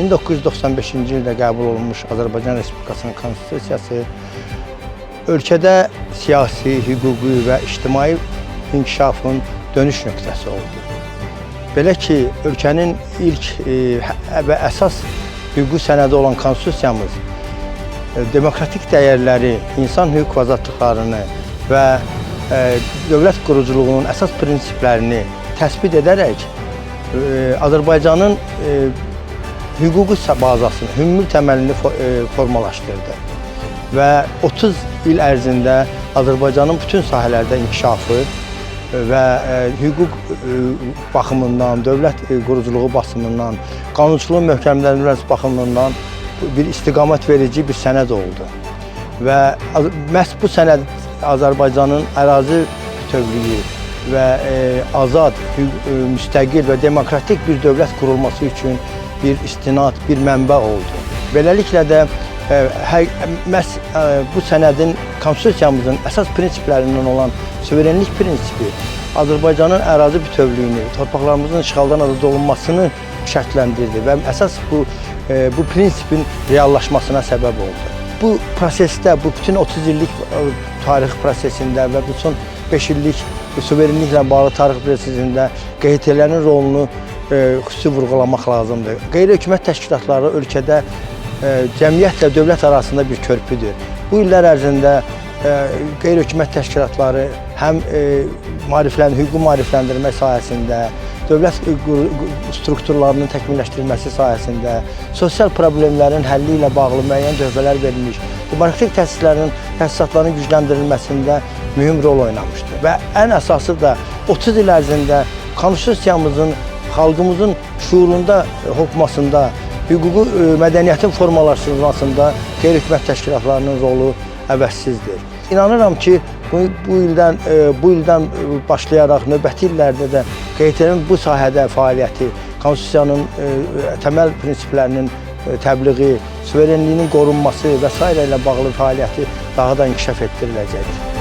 1995-ci ildə qəbul olunmuş Azərbaycan Respublikasının konstitusiyası ölkədə siyasi, hüquqi və ictimai inkişafın dönüş nöqtəsi oldu. Belə ki, ölkənin ilk və əsas hüquqi sənədi olan konstitusiyamız demokratik dəyərləri, insan hüquq və azadlıqlarını və dövlət quruculuğunun əsas prinsiplərini təsbit edərək Azərbaycanın hüquqi bazasını, hümmül təməlini formalaşdırdı və 30 il ərzində Azərbaycanın bütün sahələrdə inkişafı və hüquq baxımından, dövlət quruculuğu baxımından, qanunçuluğun möhkəmləndirilməsi baxımından bir istiqamət verici bir sənəd oldu və məhz bu sənəd Azərbaycanın ərazi bütövlüyü və azad, müstəqil və demokratik bir dövlət qurulması üçün bir istinad, bir mənbə oldu. Beləliklə də məhz bu sənədin, konstitusiyamızın əsas prinsiplərindən olan suverenlik prinsipi Azərbaycanın ərazi bütövlüyünü, torpaqlarımızın işğaldan azad olunmasını şərtləndirdi və əsas bu prinsipin reallaşmasına səbəb oldu. Bu prosesdə, bu bütün 30 illik tarix prosesində və bu son 5 illik suverenliklə bağlı tarix prosesində QHT-lərin rolunu xüsusi vurğulamaq lazımdır. Qeyri-hökumət təşkilatları ölkədə cəmiyyətlə dövlət arasında bir körpüdür. Bu illər ərzində qeyri-hökumət təşkilatları həm hüquqi maarifləndirmə sahəsində, dövlət strukturlarının təkmilləşdirilməsi sahəsində, sosial problemlərin həlli ilə bağlı müəyyən töhfələr verilmiş, demokratik təsisatların gücləndirilməsində mühüm rol oynamışdır. Və ən əsası da 30 il ərzində konstitusiyamızın, xalqımızın şuurunda hopmasında, hüquqi mədəniyyətin formalaşdırılmasında qeyri-hökumət təşkilatlarının rolu əvəzsizdir. İnanıram ki, bu ildən başlayaraq növbəti illərdə də QHT-nin bu sahədə fəaliyyəti, konstitusiyanın təməl prinsiplərinin təbliği, suverenliyinin qorunması və s. ilə bağlı fəaliyyəti daha da inkişaf etdiriləcəkdir.